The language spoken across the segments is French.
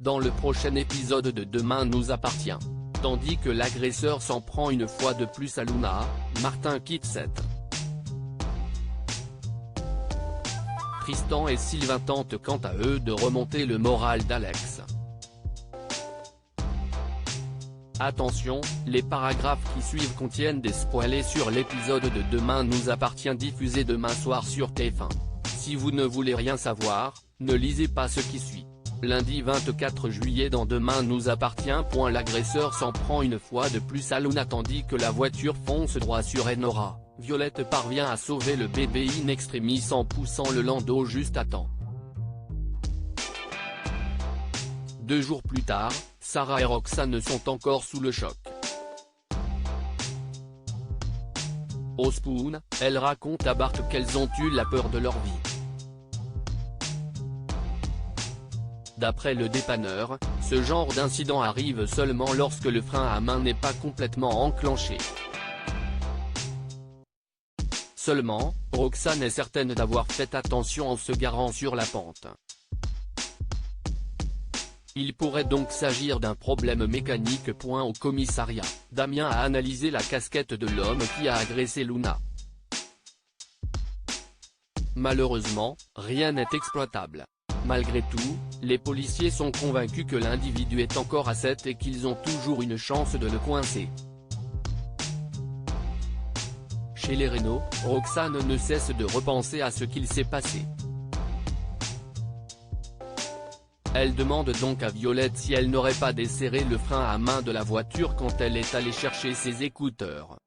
dans le prochain épisode de Demain nous appartient. Tandis que l'agresseur s'en prend une fois de plus à Luna, Martin quitte cette. Tristan et Sylvain tentent quant à eux de remonter le moral d'Alex. Attention, les paragraphes qui suivent contiennent des spoilers sur l'épisode de Demain nous appartient diffusé demain soir sur TF1. Si vous ne voulez rien savoir, ne lisez pas ce qui suit. Lundi 24 juillet dans Demain nous appartient. L'agresseur s'en prend une fois de plus à Luna tandis que la voiture fonce droit sur Enora. Violette parvient à sauver le bébé in extremis en poussant le landau juste à temps. 2 jours plus tard, Sarah et Roxane sont encore sous le choc. Au Spoon, elles racontent à Bart qu'elles ont eu la peur de leur vie. D'après le dépanneur, ce genre d'incident arrive seulement lorsque le frein à main n'est pas complètement enclenché. Seulement, Roxane est certaine d'avoir fait attention en se garant sur la pente. Il pourrait donc s'agir d'un problème mécanique. Au commissariat, Damien a analysé la casquette de l'homme qui a agressé Luna. Malheureusement, rien n'est exploitable. Malgré tout, les policiers sont convaincus que l'individu est encore à 7 et qu'ils ont toujours une chance de le coincer. Chez les Reynaud, Roxane ne cesse de repenser à ce qu'il s'est passé. Elle demande donc à Violette si elle n'aurait pas desserré le frein à main de la voiture quand elle est allée chercher ses écouteurs.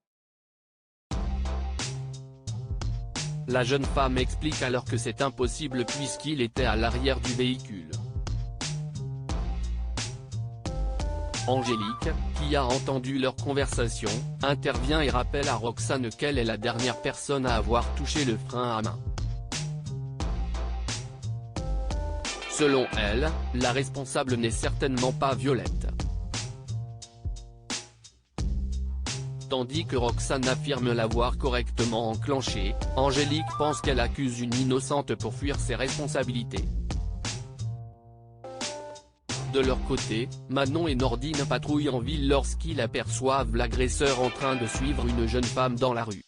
La jeune femme explique alors que c'est impossible puisqu'il était à l'arrière du véhicule. Angélique, qui a entendu leur conversation, intervient et rappelle à Roxane qu'elle est la dernière personne à avoir touché le frein à main. Selon elle, la responsable n'est certainement pas Violette. Tandis que Roxane affirme l'avoir correctement enclenché, Angélique pense qu'elle accuse une innocente pour fuir ses responsabilités. De leur côté, Manon et Nordine patrouillent en ville lorsqu'ils aperçoivent l'agresseur en train de suivre une jeune femme dans la rue.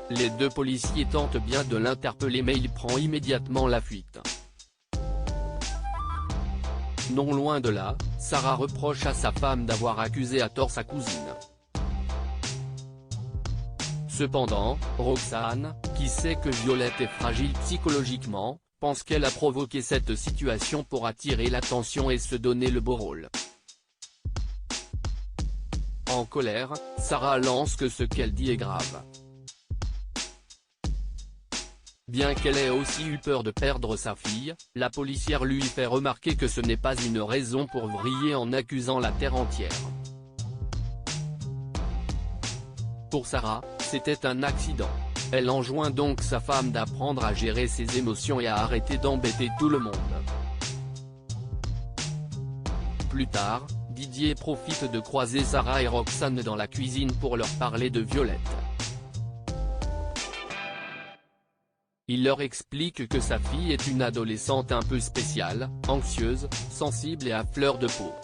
Les 2 policiers tentent bien de l'interpeller mais il prend immédiatement la fuite. Non loin de là, Sarah reproche à sa femme d'avoir accusé à tort sa cousine. Cependant, Roxane, qui sait que Violette est fragile psychologiquement, pense qu'elle a provoqué cette situation pour attirer l'attention et se donner le beau rôle. En colère, Sarah lance que ce qu'elle dit est grave. Bien qu'elle ait aussi eu peur de perdre sa fille, la policière lui fait remarquer que ce n'est pas une raison pour vriller en accusant la terre entière. Pour Sarah, c'était un accident. Elle enjoint donc sa femme d'apprendre à gérer ses émotions et à arrêter d'embêter tout le monde. Plus tard, Didier profite de croiser Sarah et Roxane dans la cuisine pour leur parler de Violette. Il leur explique que sa fille est une adolescente un peu spéciale, anxieuse, sensible et à fleur de peau.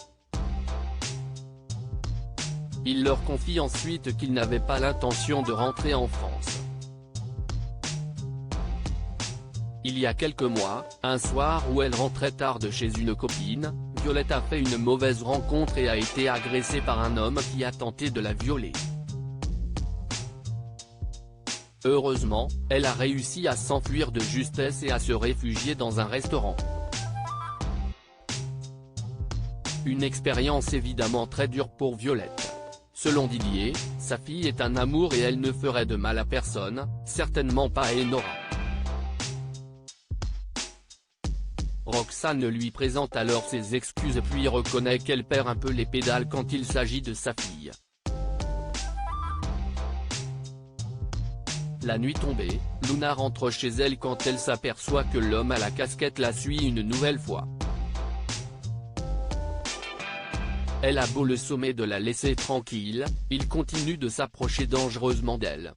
Il leur confie ensuite qu'il n'avait pas l'intention de rentrer en France. Il y a quelques mois, un soir où elle rentrait tard de chez une copine, Violette a fait une mauvaise rencontre et a été agressée par un homme qui a tenté de la violer. Heureusement, elle a réussi à s'enfuir de justesse et à se réfugier dans un restaurant. Une expérience évidemment très dure pour Violette. Selon Didier, sa fille est un amour et elle ne ferait de mal à personne, certainement pas à Enora. Roxane lui présente alors ses excuses puis reconnaît qu'elle perd un peu les pédales quand il s'agit de sa fille. La nuit tombée, Luna rentre chez elle quand elle s'aperçoit que l'homme à la casquette la suit une nouvelle fois. Elle a beau le sommer de la laisser tranquille, il continue de s'approcher dangereusement d'elle.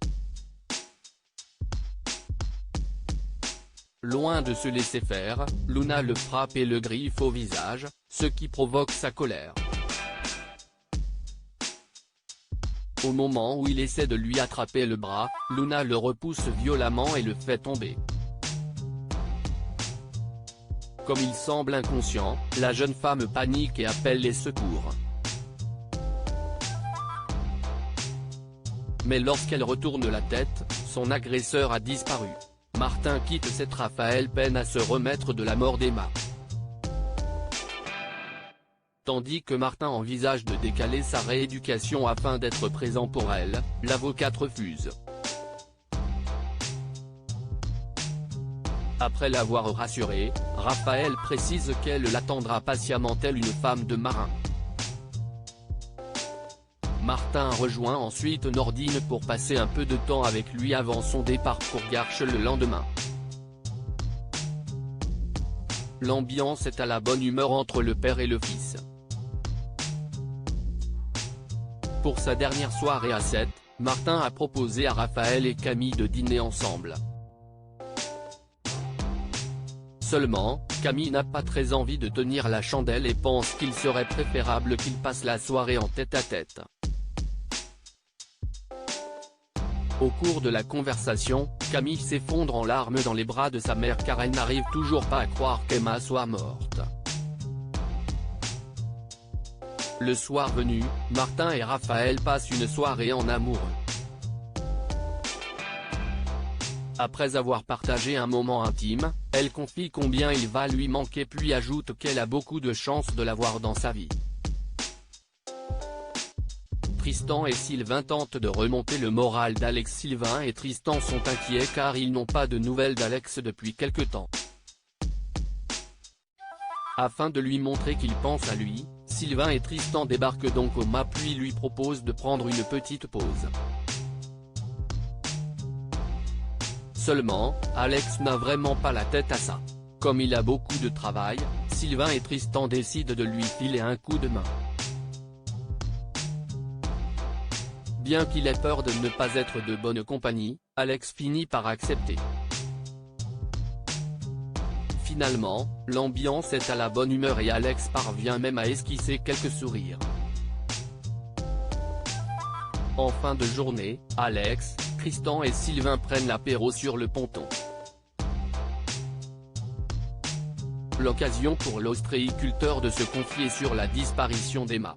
Loin de se laisser faire, Luna le frappe et le griffe au visage, ce qui provoque sa colère. Au moment où il essaie de lui attraper le bras, Luna le repousse violemment et le fait tomber. Comme il semble inconscient, la jeune femme panique et appelle les secours. Mais lorsqu'elle retourne la tête, son agresseur a disparu. Martin quitte cette Raphaël peine à se remettre de la mort d'Emma. Tandis que Martin envisage de décaler sa rééducation afin d'être présent pour elle, l'avocate refuse. Après l'avoir rassurée, Raphaël précise qu'elle l'attendra patiemment telle une femme de marin. Martin rejoint ensuite Nordine pour passer un peu de temps avec lui avant son départ pour Garches le lendemain. L'ambiance est à la bonne humeur entre le père et le fils. Pour sa dernière soirée à 7, Martin a proposé à Raphaël et Camille de dîner ensemble. Seulement, Camille n'a pas très envie de tenir la chandelle et pense qu'il serait préférable qu'ils passent la soirée en tête-à-tête. Au cours de la conversation, Camille s'effondre en larmes dans les bras de sa mère car elle n'arrive toujours pas à croire qu'Emma soit morte. Le soir venu, Martin et Raphaël passent une soirée en amoureux. Après avoir partagé un moment intime, elle confie combien il va lui manquer puis ajoute qu'elle a beaucoup de chance de l'avoir dans sa vie. Tristan et Sylvain tentent de remonter le moral d'Alex. Sylvain et Tristan sont inquiets car ils n'ont pas de nouvelles d'Alex depuis quelque temps. Afin de lui montrer qu'ils pensent à lui, Sylvain et Tristan débarquent donc au MAP puis lui proposent de prendre une petite pause. Seulement, Alex n'a vraiment pas la tête à ça. Comme il a beaucoup de travail, Sylvain et Tristan décident de lui filer un coup de main. Bien qu'il ait peur de ne pas être de bonne compagnie, Alex finit par accepter. Finalement, l'ambiance est à la bonne humeur et Alex parvient même à esquisser quelques sourires. En fin de journée, Alex, Tristan et Sylvain prennent l'apéro sur le ponton. L'occasion pour l'ostréiculteur de se confier sur la disparition d'Emma.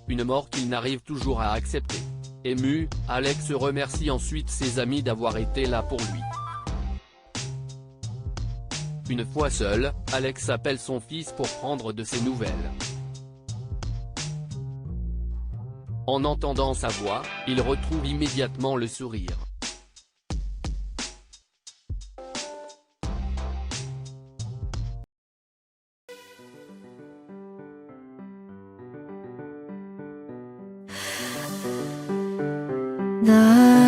Une mort qu'il n'arrive toujours à accepter. Ému, Alex remercie ensuite ses amis d'avoir été là pour lui. Une fois seul, Alex appelle son fils pour prendre de ses nouvelles. En entendant sa voix, il retrouve immédiatement le sourire. 나